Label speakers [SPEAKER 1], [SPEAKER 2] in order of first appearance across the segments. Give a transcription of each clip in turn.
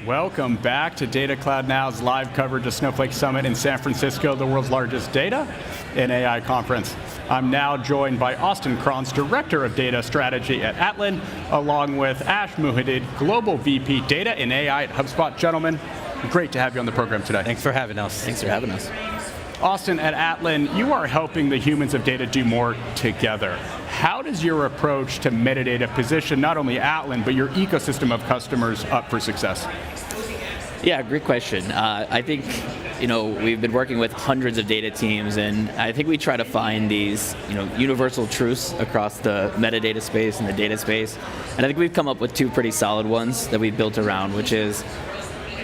[SPEAKER 1] Welcome back to Data Cloud Now's live coverage of Snowflake Summit in San Francisco, the world's largest data and AI conference. I'm now joined by Austin Kronz, Director of Data Strategy at Atlan, along with Ashfaq Mohiuddin, Global VP Data and AI at Hubspot. Gentlemen, great to have you on the program today.
[SPEAKER 2] Thanks for having us.
[SPEAKER 3] Thanks for having us.
[SPEAKER 1] Austin, at Atlan, you are helping the humans of data do more together. How does your approach to metadata position not only Atlan, but your ecosystem of customers up for success?
[SPEAKER 3] Yeah, great question. I think, we've been working with hundreds of data teams, and I think we try to find these, universal truths across the metadata space and the data space. And I think we've come up with two pretty solid ones that we've built around, which is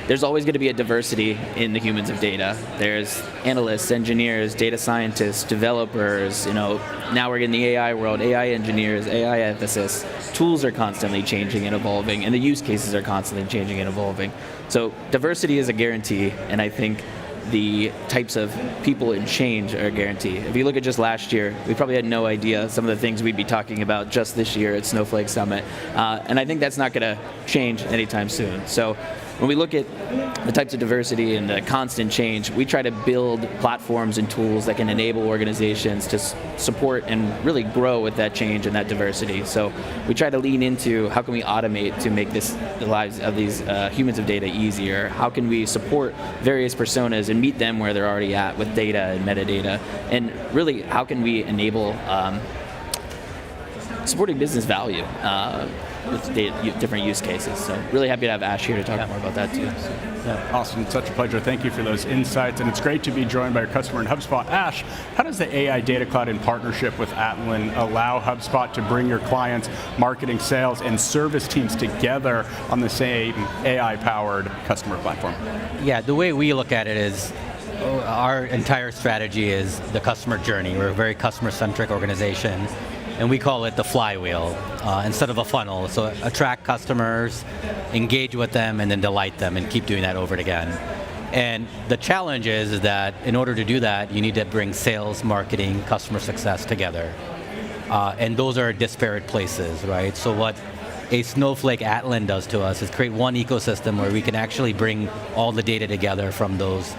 [SPEAKER 3] there's always going to be a diversity in the humans of data. There's analysts, engineers, data scientists, developers, now we're in the AI world, AI engineers, AI ethicists. Tools are constantly changing and evolving, and the use cases are constantly changing and evolving. So diversity is a guarantee, and I think the types of people in change are a guarantee. If you look at just last year, we probably had no idea some of the things we'd be talking about just this year at Snowflake Summit. And I think that's not going to change anytime soon. So when we look at the types of diversity and the constant change, we try to build platforms and tools that can enable organizations to support and really grow with that change and that diversity. So we try to lean into how can we automate to make the lives of these humans of data easier? How can we support various personas and meet them where they're already at with data and metadata? And really, how can we enable supporting business value with different use cases. So really happy to have Ash here to talk more about that too.
[SPEAKER 1] Yeah. Austin, it's such a pleasure. Thank you for those insights, and it's great to be joined by your customer in HubSpot. Ash, how does the AI Data Cloud in partnership with Atlan allow HubSpot to bring your clients' marketing, sales, and service teams together on the same AI-powered customer platform?
[SPEAKER 2] Yeah, the way we look at it is our entire strategy is the customer journey. We're a very customer-centric organization, and we call it the flywheel instead of a funnel. So attract customers, engage with them, and then delight them, and keep doing that over and again. And the challenge is that in order to do that, you need to bring sales, marketing, customer success together. And those are disparate places, right? So what a Snowflake Atlan does to us is create one ecosystem where we can actually bring all the data together from those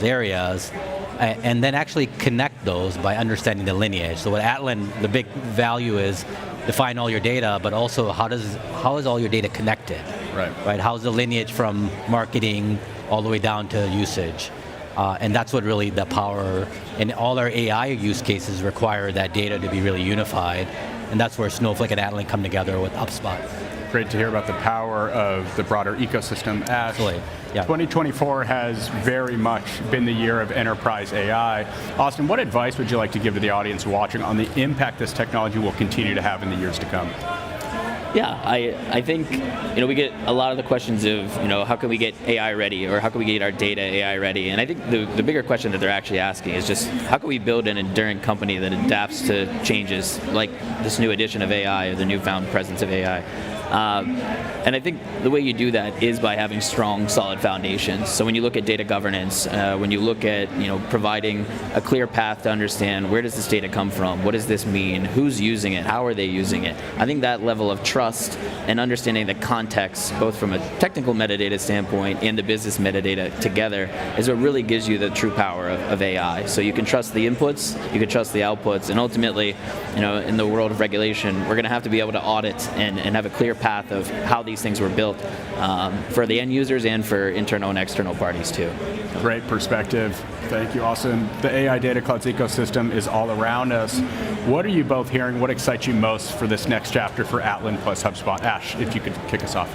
[SPEAKER 2] areas, and then actually connect those by understanding the lineage. So what Atlan, the big value is define all your data, but also how is all your data connected? Right? How's the lineage from marketing all the way down to usage? And that's what really the power, and all our AI use cases require that data to be really unified. And that's where Snowflake and Atlan come together with Hubspot.
[SPEAKER 1] Great to hear about the power of the broader ecosystem. Ash,
[SPEAKER 2] absolutely. Yeah.
[SPEAKER 1] 2024 has very much been the year of enterprise AI. Austin, what advice would you like to give to the audience watching on the impact this technology will continue to have in the years to come?
[SPEAKER 3] Yeah, I think we get a lot of the questions of how can we get AI ready, or how can we get our data AI ready? And I think the bigger question that they're actually asking is just how can we build an enduring company that adapts to changes like this new addition of AI or the newfound presence of AI. And I think the way you do that is by having strong, solid foundations. So when you look at data governance, when you look at providing a clear path to understand where does this data come from, what does this mean, who's using it, how are they using it, I think that level of trust and understanding the context, both from a technical metadata standpoint and the business metadata together, is what really gives you the true power of AI. So you can trust the inputs, you can trust the outputs, and ultimately, in the world of regulation, we're going to have to be able to audit and have a clear path of how these things were built for the end users and for internal and external parties too.
[SPEAKER 1] Great perspective. Thank you, Austin. The AI Data Cloud's ecosystem is all around us. What are you both hearing? What excites you most for this next chapter for Atlan plus HubSpot? Ash, if you could kick us off.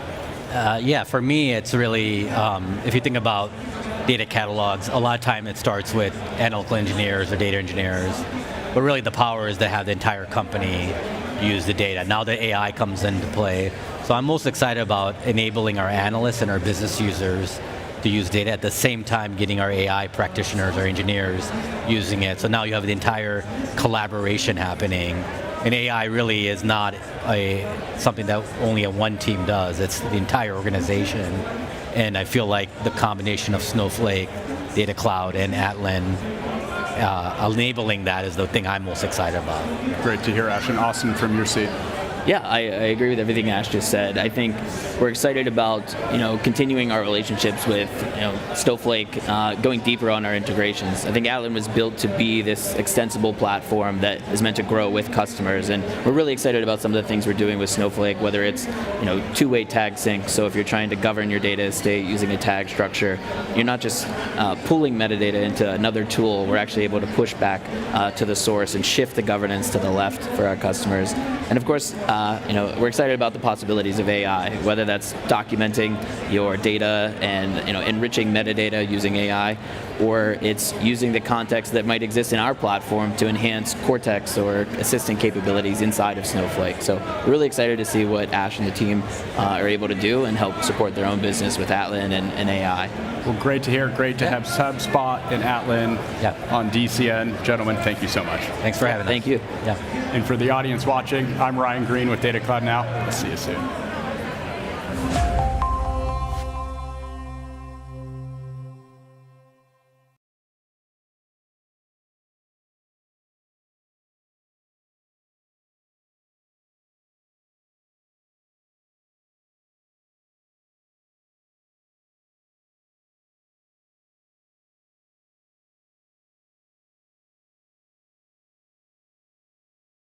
[SPEAKER 2] Yeah, for me, it's really, if you think about data catalogs, a lot of time it starts with analytical engineers or data engineers, but really the power is to have the entire company use the data. Now the AI comes into play. So I'm most excited about enabling our analysts and our business users to use data at the same time getting our AI practitioners or engineers using it. So now you have the entire collaboration happening. And AI really is not something that only one team does. It's the entire organization. And I feel like the combination of Snowflake, Data Cloud, and Atlan enabling that is the thing I'm most excited about.
[SPEAKER 1] Great to hear, Ash. And Austin, from your seat.
[SPEAKER 3] Yeah, I agree with everything Ash just said. I think we're excited about continuing our relationships with Snowflake, going deeper on our integrations. I think Atlan was built to be this extensible platform that is meant to grow with customers, and we're really excited about some of the things we're doing with Snowflake. Whether it's two-way tag sync, so if you're trying to govern your data estate using a tag structure, you're not just pulling metadata into another tool. We're actually able to push back to the source and shift the governance to the left for our customers. And of course, we're excited about the possibilities of AI, whether that's documenting your data and enriching metadata using AI, or it's using the context that might exist in our platform to enhance Cortex or assistant capabilities inside of Snowflake. So we're really excited to see what Ash and the team are able to do and help support their own business with Atlan and AI.
[SPEAKER 1] Well, great to hear. Great to have Hubspot and Atlan on DCN. Gentlemen, thank you so much.
[SPEAKER 2] Thanks for having us.
[SPEAKER 3] Thank you.
[SPEAKER 2] Yeah.
[SPEAKER 1] And for the audience watching, I'm Ryan Green with Data Cloud Now. We'll see you soon.